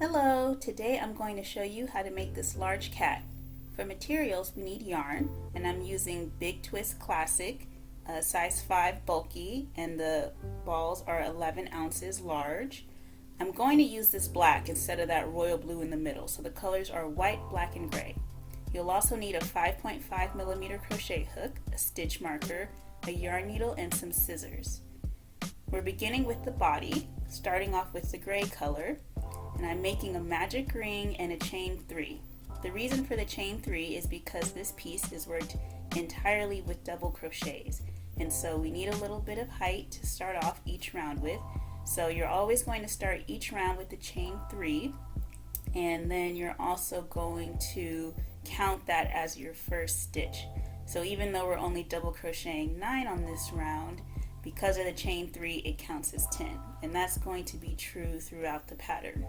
Hello, today I'm going to show you how to make this large cat. For materials we need yarn, and I'm using Big Twist Classic, size 5 bulky, and the balls are 11 ounces large. I'm going to use this black instead of that royal blue in the middle, so the colors are white, black, and gray. You'll also need a 5.5 millimeter crochet hook, a stitch marker, a yarn needle, and some scissors. We're beginning with the body, starting off with the gray color, and I'm making a magic ring and a chain 3. The reason for the chain 3 is because this piece is worked entirely with double crochets, and so we need a little bit of height to start off each round with. So you're always going to start each round with the chain 3, and then you're also going to count that as your first stitch. So even though we're only double crocheting 9 on this round, because of the chain 3 it counts as 10, and that's going to be true throughout the pattern.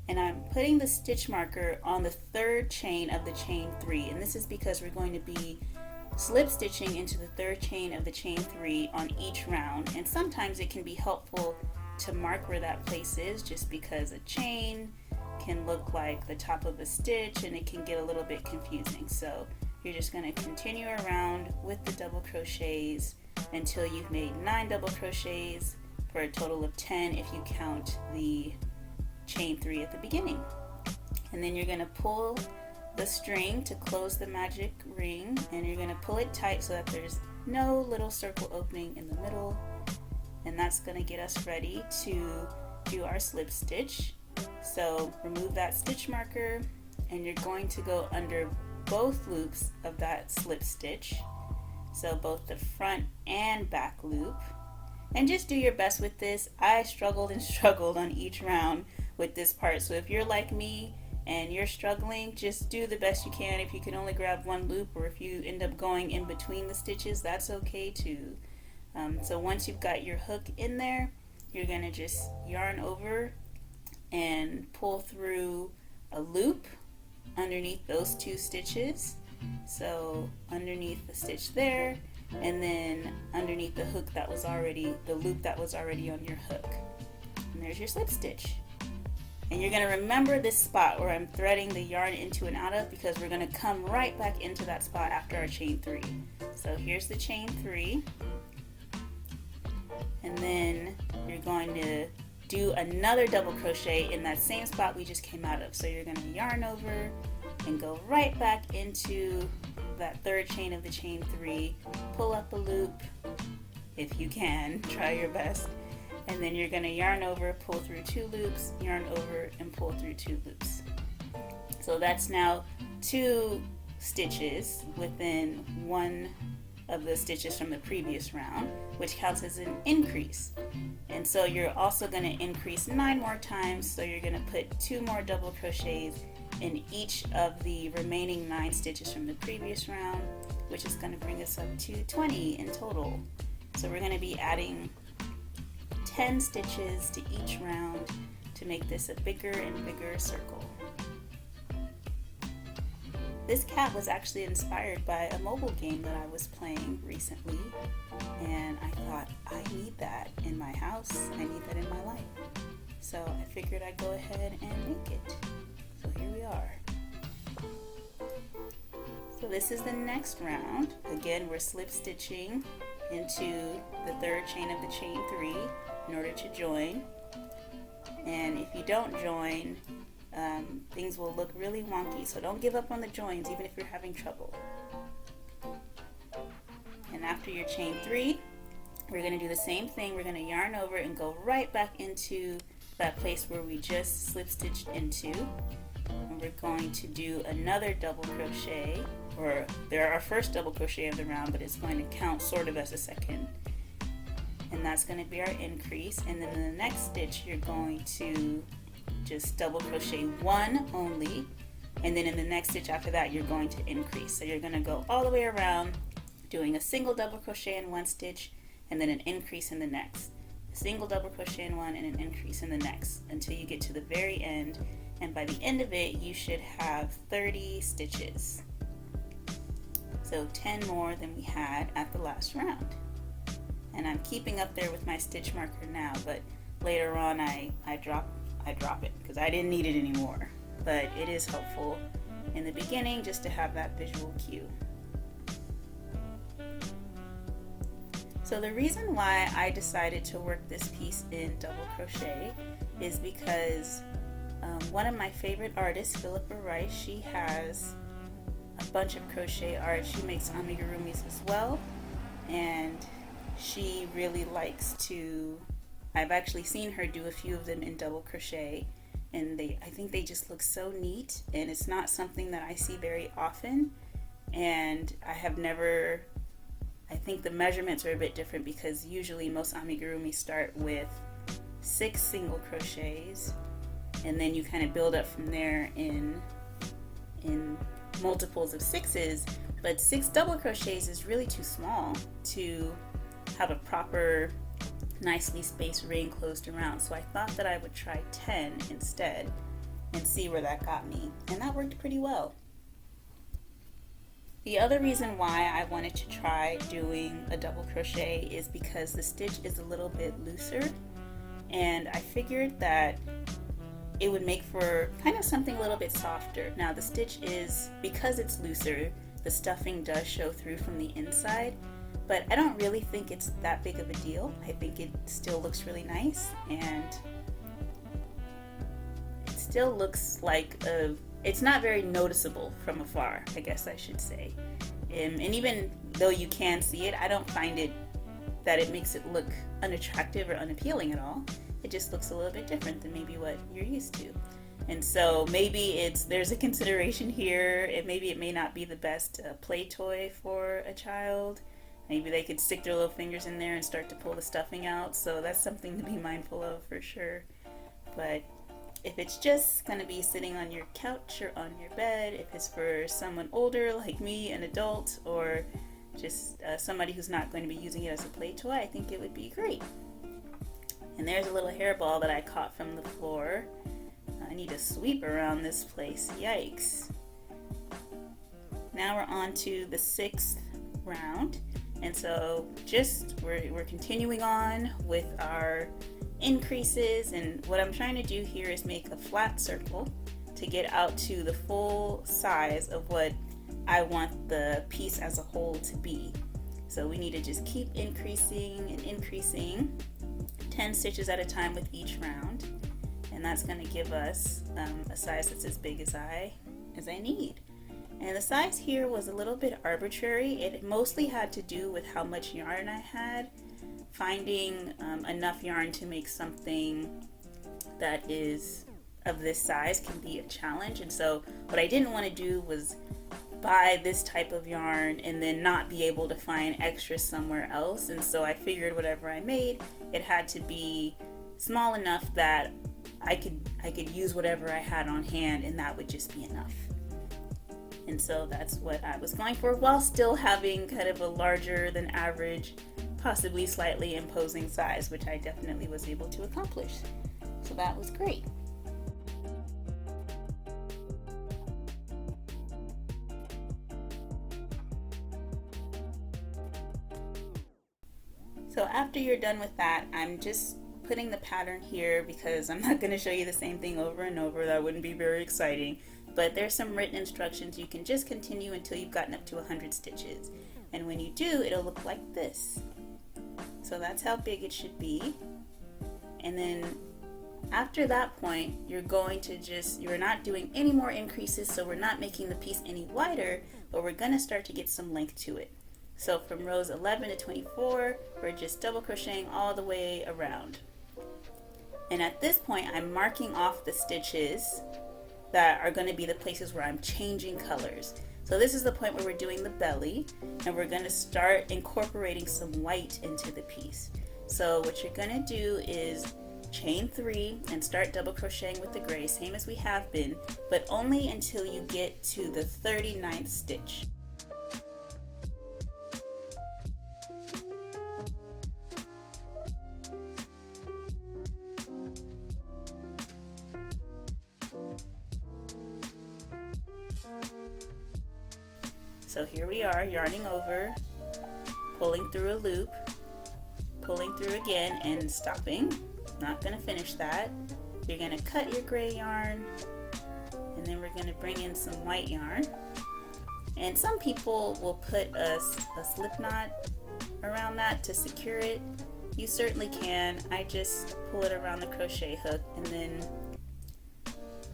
And I'm putting the stitch marker on the third chain of the chain 3, and this is because we're going to be slip stitching into the third chain of the chain 3 on each round, and sometimes it can be helpful to mark where that place is, just because a chain can look like the top of a stitch and it can get a little bit confusing. So you're just going to continue around with the double crochets until you've made 9 double crochets, for a total of 10 if you count the chain 3 at the beginning. And then you're going to pull the string to close the magic ring, and you're going to pull it tight so that there's no little circle opening in the middle, and that's going to get us ready to do our slip stitch. So remove that stitch marker, and you're going to go under both loops of that slip stitch, so both the front and back loop, and just do your best with this. I struggled and struggled on each round with this part, so if you're like me and you're struggling, just do the best you can. If you can only grab one loop, or if you end up going in between the stitches, that's okay too. So once you've got your hook in there, you're going to just yarn over and pull through a loop underneath those 2 stitches. So underneath the stitch there, and then underneath the hook that was already, the loop that was already on your hook. And there's your slip stitch. And you're going to remember this spot where I'm threading the yarn into and out of, because we're going to come right back into that spot after our chain 3. So here's the chain 3, and then you're going to do another double crochet in that same spot we just came out of. So you're going to yarn over and go right back into that third chain of the chain 3, pull up a loop if you can, try your best, and then you're going to yarn over, pull through 2 loops, yarn over, and pull through 2 loops. So that's now 2 stitches within one of the stitches from the previous round, which counts as an increase. And so you're also going to increase 9 more times, so you're going to put 2 more double crochets in each of the remaining 9 stitches from the previous round, which is going to bring us up to 20 in total. So we're going to be adding 10 stitches to each round to make this a bigger and bigger circle. This cat was actually inspired by a mobile game that I was playing recently, and I thought, I need that in my house, I need that in my life. So I figured I'd go ahead and make it. So here we are. So this is the next round. Again, we're slip stitching into the third chain of the chain 3 in order to join. And if you don't join, things will look really wonky, so don't give up on the joins even if you're having trouble. And after your chain 3, we're going to do the same thing. We're going to yarn over and go right back into that place where we just slip stitched into, and we're going to do another double crochet, or they're our first double crochet of the round, but it's going to count sort of as a second, and that's going to be our increase. And then in the next stitch you're going to just double crochet 1 only, and then in the next stitch after that you're going to increase. So you're going to go all the way around doing a single double crochet in one stitch, and then an increase in the next, a single double crochet in one, and an increase in the next, until you get to the very end. And by the end of it you should have 30 stitches, so 10 more than we had at the last round. And I'm keeping up there with my stitch marker now, but later on I drop it because I didn't need it anymore. But it is helpful in the beginning just to have that visual cue. So the reason why I decided to work this piece in double crochet is because one of my favorite artists, Philippa Rice, she has a bunch of crochet art. She makes amigurumis as well, and she really likes to, I've actually seen her do a few of them in double crochet, and I think they just look so neat, and it's not something that I see very often. And I think the measurements are a bit different because usually most amigurumi start with 6 single crochets, and then you kind of build up from there in multiples of 6s, but 6 double crochets is really too small to have a proper nicely spaced ring closed around. So I thought that I would try 10 instead and see where that got me, and that worked pretty well. The other reason why I wanted to try doing a double crochet is because the stitch is a little bit looser, and I figured that it would make for kind of something a little bit softer. Now the stitch is, because it's looser, the stuffing does show through from the inside, but I don't really think it's that big of a deal. I think it still looks really nice, and it still looks like it's not very noticeable from afar, I guess I should say. And even though you can see it, I don't find it that it makes it look unattractive or unappealing at all. It just looks a little bit different than maybe what you're used to. And so maybe there's a consideration here, and maybe it may not be the best play toy for a child. Maybe they could stick their little fingers in there and start to pull the stuffing out, so that's something to be mindful of for sure. But if it's just going to be sitting on your couch or on your bed, if it's for someone older like me, an adult, or just somebody who's not going to be using it as a play toy, I think it would be great. And there's a little hairball that I caught from the floor. I need to sweep around this place. Yikes. Now we're on to the 6th round. And so we're continuing on with our increases, and what I'm trying to do here is make a flat circle to get out to the full size of what I want the piece as a whole to be. So we need to just keep increasing and increasing 10 stitches at a time with each round, and that's going to give us a size that's as big as I need. And the size here was a little bit arbitrary. It mostly had to do with how much yarn I had. Finding enough yarn to make something that is of this size can be a challenge, and so what I didn't want to do was buy this type of yarn and then not be able to find extras somewhere else. And so I figured whatever I made, it had to be small enough that I could use whatever I had on hand, and that would just be enough. And so that's what I was going for, while still having kind of a larger than average, possibly slightly imposing size, which I definitely was able to accomplish. So that was great. So after you're done with that, I'm just putting the pattern here because I'm not going to show you the same thing over and over. That wouldn't be very exciting. But there's some written instructions. You can just continue until you've gotten up to 100 stitches. And when you do, it'll look like this. So that's how big it should be. And then after that point, you're not doing any more increases, so we're not making the piece any wider, but we're going to start to get some length to it. So from rows 11 to 24, we're just double crocheting all the way around. And at this point, I'm marking off the stitches that are going to be the places where I'm changing colors. So this is the point where we're doing the belly, and we're going to start incorporating some white into the piece. So what you're going to do is chain 3 and start double crocheting with the gray, same as we have been, but only until you get to the 39th stitch. So here we are, yarning over, pulling through a loop, pulling through again, and stopping. not going to finish that. You're going to cut your gray yarn, and then we're going to bring in some white yarn. And some people will put a slip knot around that to secure it. You certainly can. I just pull it around the crochet hook and then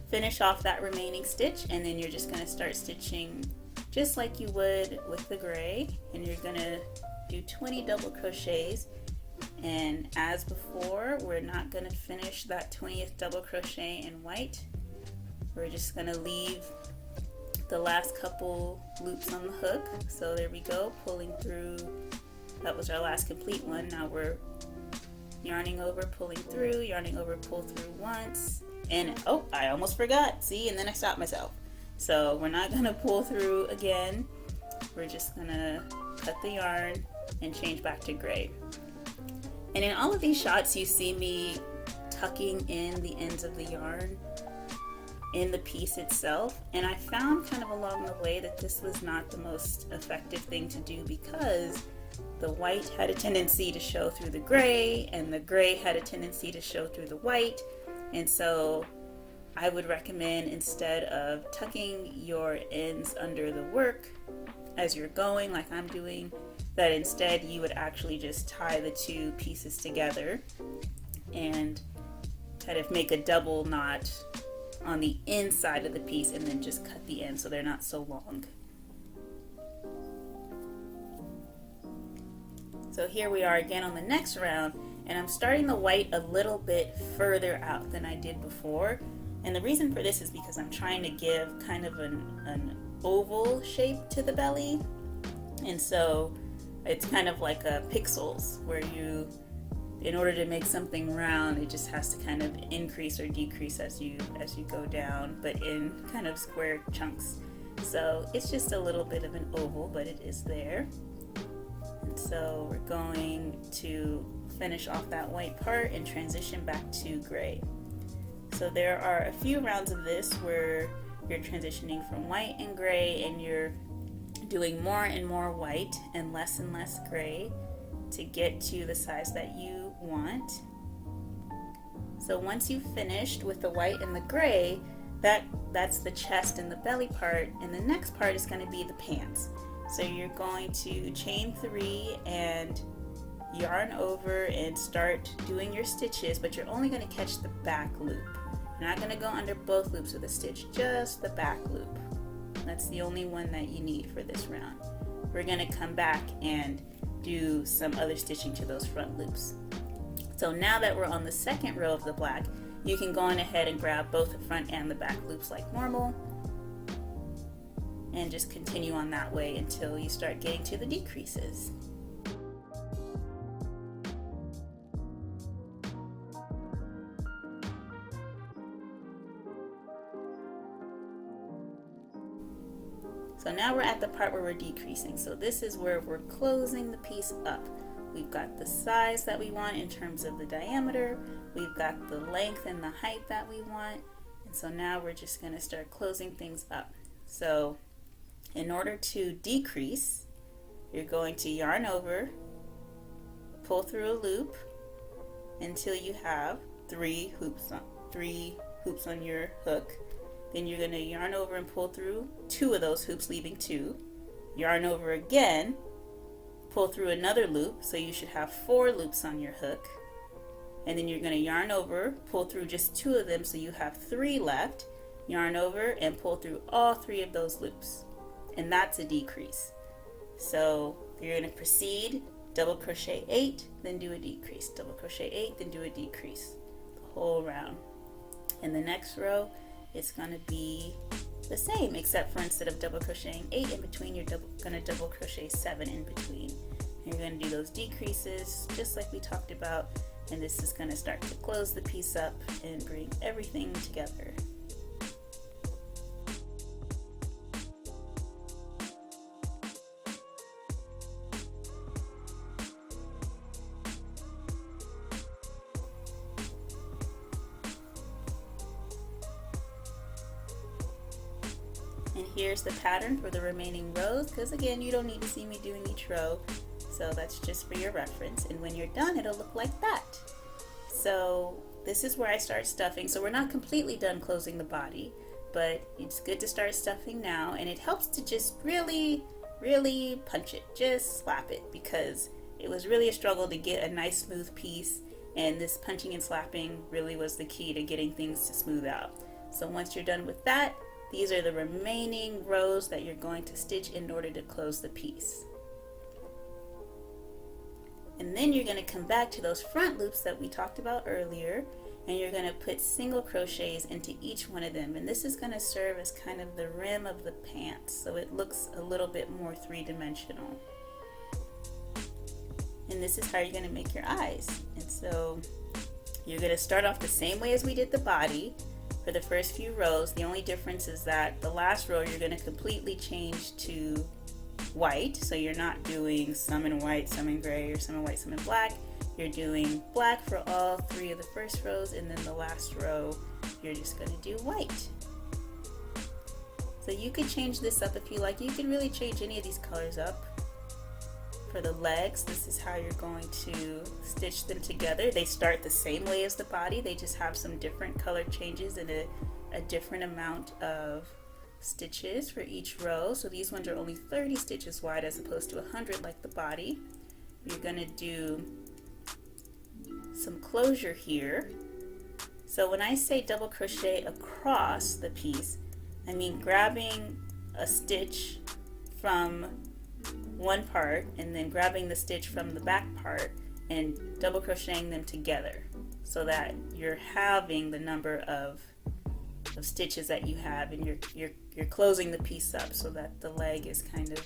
finish off that remaining stitch, and then you're just going to start stitching just like you would with the gray, and you're going to do 20 double crochets. And as before, we're not going to finish that 20th double crochet in white. We're just going to leave the last couple loops on the hook. So there we go, pulling through. That was our last complete one. Now we're yarning over, pulling through, yarning over, pull through once, and oh, I almost forgot. See, and then I stopped myself. So we're not gonna pull through again. We're just gonna cut the yarn and change back to gray. And in all of these shots, you see me tucking in the ends of the yarn in the piece itself, and I found kind of along the way that this was not the most effective thing to do, because the white had a tendency to show through the gray, and the gray had a tendency to show through the white. And so I would recommend, instead of tucking your ends under the work as you're going, like I'm doing, that instead you would actually just tie the two pieces together and kind of make a double knot on the inside of the piece, and then just cut the ends so they're not so long. So here we are again on the next round, and I'm starting the white a little bit further out than I did before. And the reason for this is because I'm trying to give kind of an oval shape to the belly. And so it's kind of like a pixels, where you, in order to make something round, it just has to kind of increase or decrease as you go down, but in kind of square chunks. So it's just a little bit of an oval, but it is there. And so we're going to finish off that white part and transition back to gray. So there are a few rounds of this where you're transitioning from white and gray, and you're doing more and more white and less gray to get to the size that you want. So once you've finished with the white and the gray, that's the chest and the belly part, and the next part is going to be the pants. So you're going to chain 3 and yarn over and start doing your stitches, but you're only going to catch the back loop. You're not going to go under both loops of the stitch, just the back loop. That's the only one that you need for this round. We're going to come back and do some other stitching to those front loops. So now that we're on the second row of the black, you can go on ahead and grab both the front and the back loops like normal, and just continue on that way until you start getting to the decreases. So now we're at the part where we're decreasing. So this is where we're closing the piece up. We've got the size that we want in terms of the diameter. We've got the length and the height that we want. And so now we're just going to start closing things up. So in order to decrease, you're going to yarn over, pull through a loop until you have 3 hoops on your hook. Then you're going to yarn over and pull through 2 of those hoops, leaving 2. Yarn over again, pull through another loop, so you should have 4 loops on your hook. And then you're going to yarn over, pull through just 2 of them, so you have 3 left. Yarn over and pull through all 3 of those loops. And that's a decrease. So you're going to proceed, double crochet 8, then do a decrease. Double crochet 8, then do a decrease. The whole round. In the next row, it's going to be the same, except for instead of double crocheting 8 in between, you're going to double crochet 7 in between. And you're going to do those decreases just like we talked about, and this is going to start to close the piece up and bring everything together. And here's the pattern for the remaining rows, because again, you don't need to see me doing each row, so that's just for your reference. And when you're done, it'll look like that. So this is where I start stuffing. So we're not completely done closing the body, but it's good to start stuffing now, and it helps to just really punch it, just slap it, because it was really a struggle to get a nice smooth piece, and this punching and slapping really was the key to getting things to smooth out. So once you're done with that, these are the remaining rows that you're going to stitch in order to close the piece. And then you're going to come back to those front loops that we talked about earlier, and you're going to put single crochets into each one of them, and this is going to serve as kind of the rim of the pants, so it looks a little bit more three-dimensional. And this is how you're going to make your eyes. And so you're going to start off the same way as we did the body for the first few rows. The only difference is that the last row you're going to completely change to white, so you're not doing some in white, some in gray, or some in white, some in black. You're doing black for all three of the first rows, and then the last row you're just going to do white. So you could change this up if you like. You can really change any of these colors up. For the legs, this is how you're going to stitch them together. They start the same way as the body, they just have some different color changes and a different amount of stitches for each row. So these ones are only 30 stitches wide as opposed to 100 like the body. You're going to do some closure here. So when I say double crochet across the piece, I mean grabbing a stitch from one part and then grabbing the stitch from the back part and double crocheting them together, so that you're halving the number of stitches that you have, and you're closing the piece up so that the leg is kind of,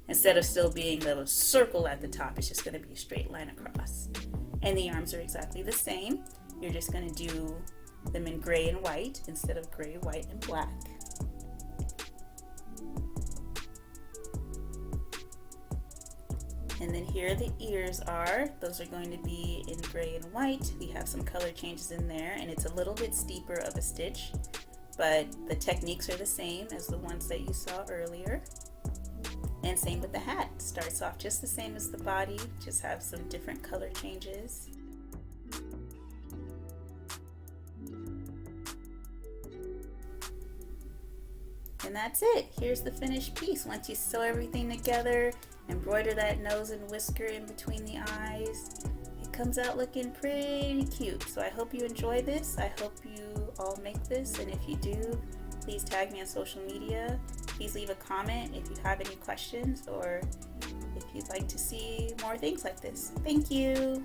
instead of still being the circle at the top, it's just going to be a straight line across. And the arms are exactly the same. You're just going to do them in gray and white instead of gray, white, and black. And then here the ears are. Those are going to be in gray and white. We have some color changes in there, and it's a little bit steeper of a stitch, but the techniques are the same as the ones that you saw earlier. And same with the hat. Starts off just the same as the body, just have some different color changes. And that's it. Here's the finished piece. Once you sew everything together, embroider that nose and whisker in between the eyes, it comes out looking pretty cute. So I hope you enjoy this. I hope you all make this, and if you do, please tag me on social media. Please leave a comment if you have any questions or if you'd like to see more things like this. Thank you.